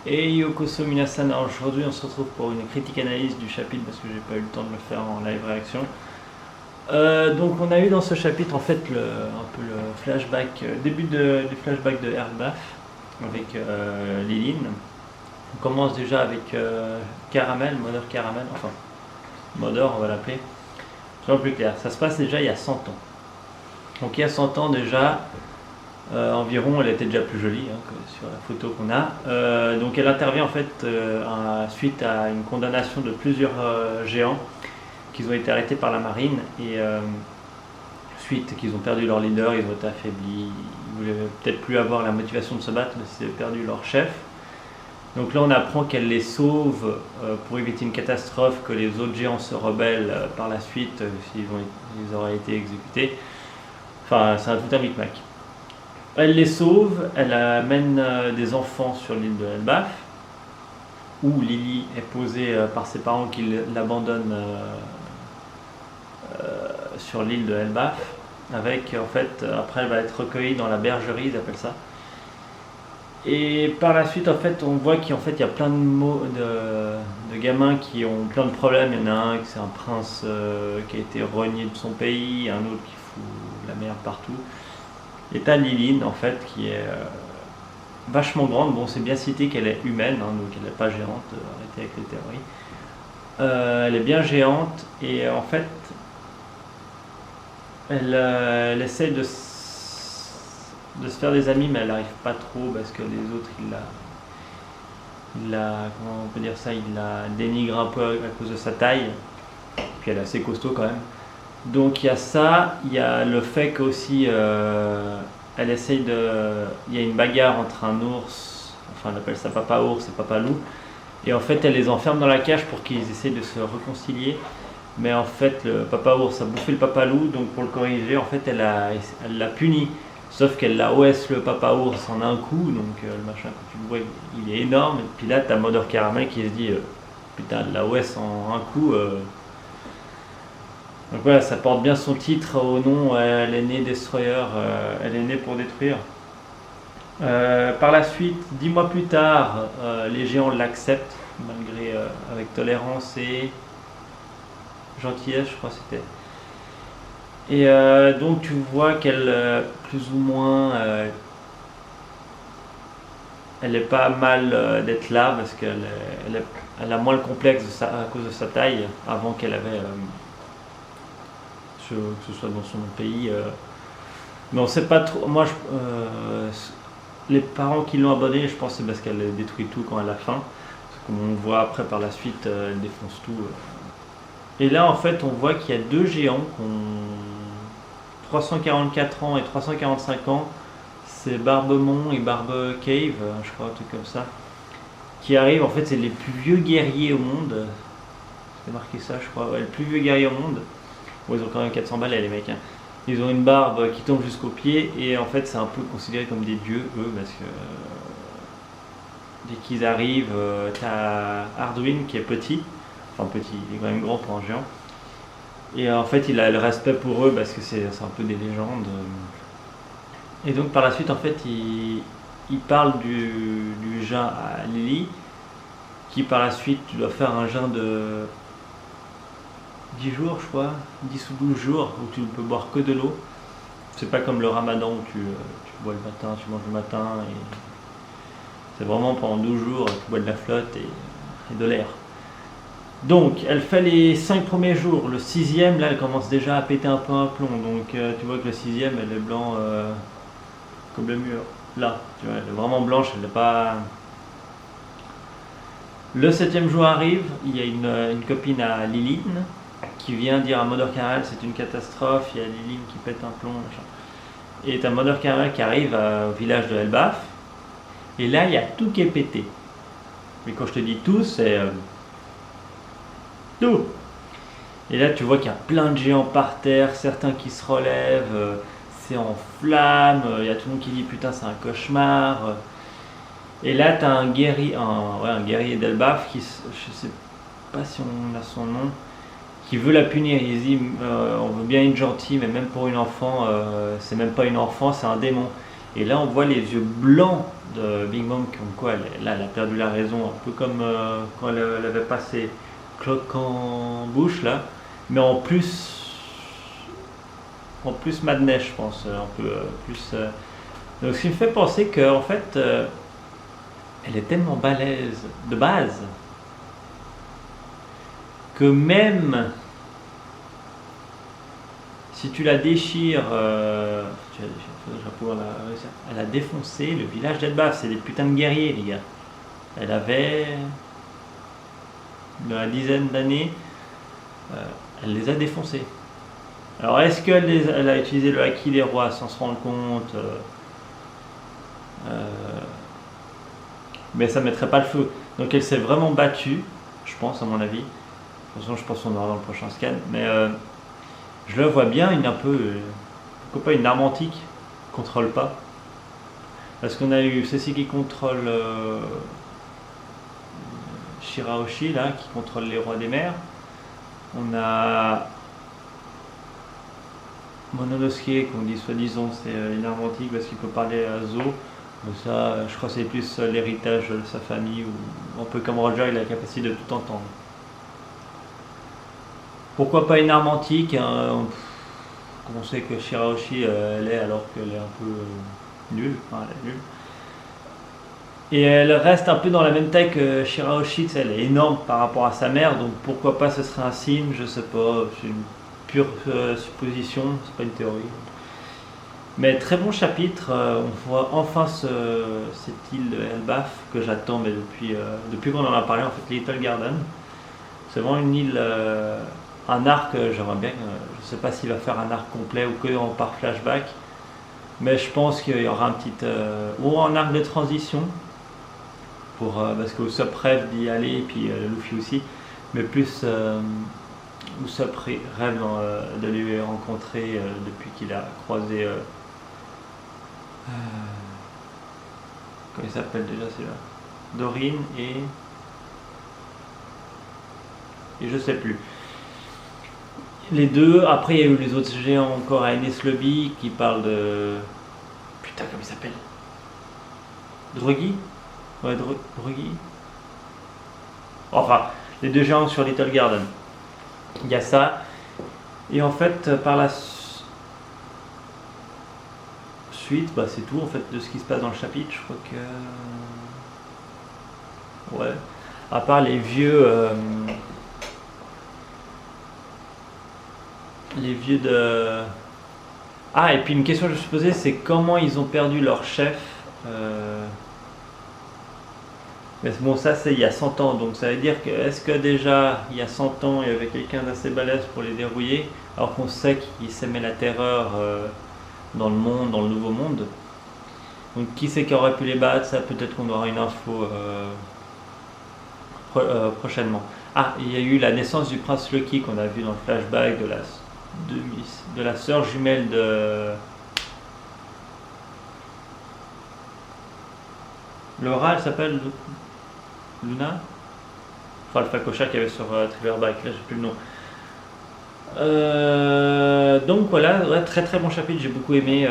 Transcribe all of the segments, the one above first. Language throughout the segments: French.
Et Yokoso Minasan, alors aujourd'hui on se retrouve pour une critique analyse du chapitre parce que j'ai pas eu le temps de le faire en live réaction. Donc on a eu dans ce chapitre en fait un peu le flashback, du flashback de Erbaf avec Lilin. On commence déjà avec Caramel, Mother Caramel, enfin Mother on va l'appeler. Soyons plus clair, ça se passe déjà il y a 100 ans. Donc il y a 100 ans déjà, environ, elle était déjà plus jolie que sur la photo qu'on a. Donc elle intervient en fait suite à une condamnation de plusieurs géants qui ont été arrêtés par la marine et suite qu'ils ont perdu leur leader, ils ont été affaiblis, ils voulaient peut-être plus avoir la motivation de se battre, mais ils avaient perdu leur chef. Donc là on apprend qu'elle les sauve pour éviter une catastrophe, que les autres géants se rebellent par la suite s'ils auraient été exécutés. Enfin c'est tout un micmac. Elle les sauve, elle amène des enfants sur l'île de Elbaf, où Lily est posée par ses parents qui l'abandonnent sur l'île de Elbaf. Avec, en fait, après elle va être recueillie dans la bergerie, ils appellent ça. Et par la suite, en fait, on voit qu'il y a plein de gamins qui ont plein de problèmes. Il y en a un qui c'est un prince qui a été renié de son pays, un autre qui fout la merde partout. Et t'as Lilin en fait qui est vachement grande. Bon, c'est bien cité qu'elle est humaine, donc elle n'est pas géante, arrêtez avec les théories. Elle est bien géante et en fait elle essaie de se faire des amis, mais elle n'arrive pas trop parce que les autres comment on peut dire ça, il la dénigre un peu à cause de sa taille. Puis elle est assez costaud quand même. Donc il y a ça, il y a le fait qu'aussi elle essaye il y a une bagarre entre un ours, enfin elle appelle ça papa ours et papa loup, et en fait elle les enferme dans la cage pour qu'ils essayent de se réconcilier, mais en fait le papa ours a bouffé le papa loup, donc pour le corriger en fait elle l'a puni, sauf qu'elle l'a OS le papa ours en un coup, donc le machin quand tu le vois il est énorme, et puis là t'as Mother Caramel qui se dit putain elle l'a OS en un coup. Donc voilà, ça porte bien son titre au nom, elle est née Destroyer, elle est née pour détruire. Par la suite, 10 mois plus tard, les géants l'acceptent, malgré avec tolérance et gentillesse, je crois que c'était. Et donc tu vois qu'elle, plus ou moins, elle est pas mal d'être là, parce elle a moins le complexe à cause de sa taille, avant qu'elle avait... que ce soit dans son pays. Mais on sait pas trop. Moi, les parents qui l'ont abandonnée, je pense que c'est parce qu'elle détruit tout quand elle a faim. Comme on voit après par la suite, elle défonce tout. Et là, en fait, on voit qu'il y a deux géants qui ont 344 ans et 345 ans. C'est Barbemont et Barbe Cave, je crois, un truc comme ça. Qui arrivent, en fait, c'est les plus vieux guerriers au monde. C'est marqué ça, je crois. Ouais, les plus vieux guerriers au monde. Bon, ils ont quand même 400 balles les mecs. Ils ont une barbe qui tombe jusqu'aux pieds et en fait c'est un peu considéré comme des dieux eux parce que dès qu'ils arrivent, t'as Arduin qui est petit, enfin petit, il est quand même grand pour un géant. Et en fait il a le respect pour eux parce que c'est un peu des légendes. Et donc par la suite en fait il parle du jeûn à Lily qui par la suite tu dois faire un jeûn de 10 jours, je crois, 10 ou 12 jours où tu ne peux boire que de l'eau. C'est pas comme le ramadan où tu bois le matin, tu manges le matin. Et c'est vraiment pendant 12 jours, tu bois de la flotte et de l'air. Donc, elle fait les 5 premiers jours. Le 6e, là, elle commence déjà à péter un peu un plomb. Donc, tu vois que le 6e, elle est blanc comme le mur. Là, tu vois, elle est vraiment blanche, elle n'est pas... Le 7e jour arrive, il y a une copine à Lilin qui vient dire à Mother Caramel c'est une catastrophe, il y a Lilin qui pète un plomb, machin. Et t'as Mother Caramel qui arrive au village de Elbaf, et là il y a tout qui est pété. Mais quand je te dis tout, c'est tout. Et là tu vois qu'il y a plein de géants par terre, certains qui se relèvent, c'est en flammes, il y a tout le monde qui dit putain c'est un cauchemar. Et là t'as un guerrier d'Elbaf qui, je sais pas si on a son nom, qui veut la punir. Il dit on veut bien être gentil, mais même pour une enfant, c'est même pas une enfant, c'est un démon. Et là, on voit les yeux blancs de Big Mom, comme quoi là, elle a perdu la raison, un peu comme quand elle avait passé cloque en bouche, là. Mais en plus Madness, je pense, un peu plus. Donc, ce qui me fait penser qu'en fait, elle est tellement balèze de base que même si tu la déchires, elle a défoncé le village d'Elbaf. C'est des putains de guerriers, les gars. Elle avait dans la dizaine d'années, elle les a défoncés. Alors, est-ce qu'elle a utilisé le haki des rois sans se rendre compte mais ça ne mettrait pas le feu. Donc, elle s'est vraiment battue, je pense, à mon avis. De toute façon, je pense qu'on aura dans le prochain scan. Mais je le vois bien, pourquoi pas une arme antique contrôle pas. Parce qu'on a eu ceci qui contrôle Shirahoshi, là, qui contrôle les rois des mers. On a Mononosuke, qu'on dit soi-disant c'est une arme antique parce qu'il peut parler à Zo. Donc ça, je crois que c'est plus l'héritage de sa famille, ou un peu comme Roger, il a la capacité de tout entendre. Pourquoi pas une arme antique, hein, on sait que Shirahoshi elle est, alors qu'elle est un peu nulle, enfin elle est nulle. Et elle reste un peu dans la même taille que Shirahoshi, elle est énorme par rapport à sa mère, donc pourquoi pas ce serait un signe, je sais pas, c'est une pure supposition, c'est pas une théorie. Mais très bon chapitre, on voit enfin cette île de Elbaf que j'attends mais depuis qu'on en a parlé, en fait, Little Garden. C'est vraiment une île, un arc, j'aimerais bien, je sais pas s'il va faire un arc complet ou que par flashback, mais je pense qu'il y aura un petit, ou un arc de transition, parce que Usopp rêve d'y aller, et puis Luffy aussi, mais plus Usopp rêve de lui rencontrer depuis qu'il a croisé... comment il s'appelle déjà celui-là, Dorine et je sais plus. Les deux, après il y a eu les autres géants encore à Enies Lobby qui parlent de... Putain, comment il s'appelle, Druggy. Ouais, Druggy. Enfin, les deux géants sur Little Garden. Il y a ça. Et en fait, par la suite, c'est tout en fait de ce qui se passe dans le chapitre. Je crois que... Ouais. À part les vieux... les vieux de... Ah, et puis une question que je me suis posée, c'est comment ils ont perdu leur chef. Mais bon, ça c'est il y a 100 ans, donc ça veut dire que est-ce que déjà il y a 100 ans il y avait quelqu'un d'assez balèze pour les dérouiller, alors qu'on sait qu'il s'aimait la terreur dans le monde, dans le nouveau monde. Donc qui c'est qui aurait pu les battre? Ça, peut-être qu'on aura une info prochainement. Ah, il y a eu la naissance du prince Lucky qu'on a vu dans le flashback de la sœur jumelle de... Laura, elle s'appelle Luna. Enfin, le Fakosha qu'il y avait sur Triverback, là j'ai plus le nom. Donc voilà, ouais, très très bon chapitre, j'ai beaucoup aimé,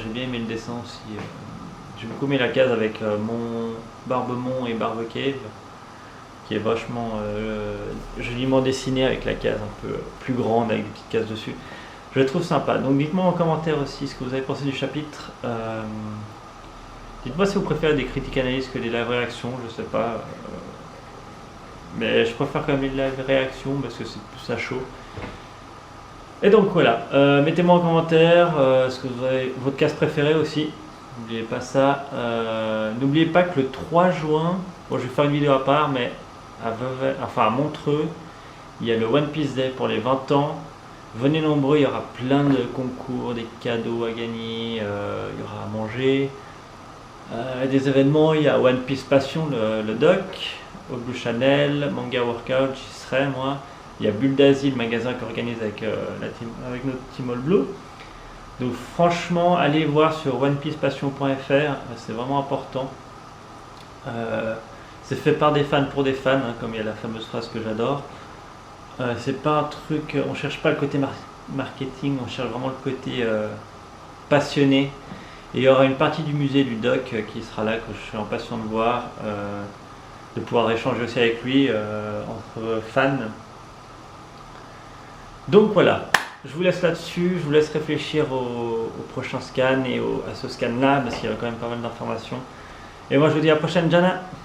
j'ai bien aimé le dessin aussi. J'ai beaucoup aimé la case avec Barbemont et Barbecave, qui est vachement joliment dessinée avec la case un peu plus grande avec des petites cases dessus. Je le trouve sympa. Donc dites-moi en commentaire aussi ce que vous avez pensé du chapitre. Dites-moi si vous préférez des critiques analyses que des live réactions, je sais pas. Mais je préfère quand même les live réactions parce que c'est plus à chaud. Et donc voilà, mettez-moi en commentaire ce que vous avez, votre case préférée aussi. N'oubliez pas ça. N'oubliez pas que le 3 juin, bon, je vais faire une vidéo à part, mais à Montreux, il y a le One Piece Day pour les 20 ans. Venez nombreux, il y aura plein de concours, des cadeaux à gagner, il y aura à manger. Des événements, il y a One Piece Passion, le doc, au Blue Channel, Manga Workout, j'y serai moi. Il y a Bulle d'Asie, le magasin qui organise avec notre team All Blue. Donc franchement, allez voir sur onepicepassion.fr, c'est vraiment important. C'est fait par des fans pour des fans, hein, comme il y a la fameuse phrase que j'adore. C'est pas un truc, on cherche pas le côté marketing, on cherche vraiment le côté passionné. Et il y aura une partie du musée du doc qui sera là, que je suis impatient de voir, de pouvoir échanger aussi avec lui entre fans. Donc voilà, je vous laisse là-dessus, je vous laisse réfléchir au prochain scan et à ce scan-là, parce qu'il y a quand même pas mal d'informations. Et moi je vous dis à la prochaine, Jana!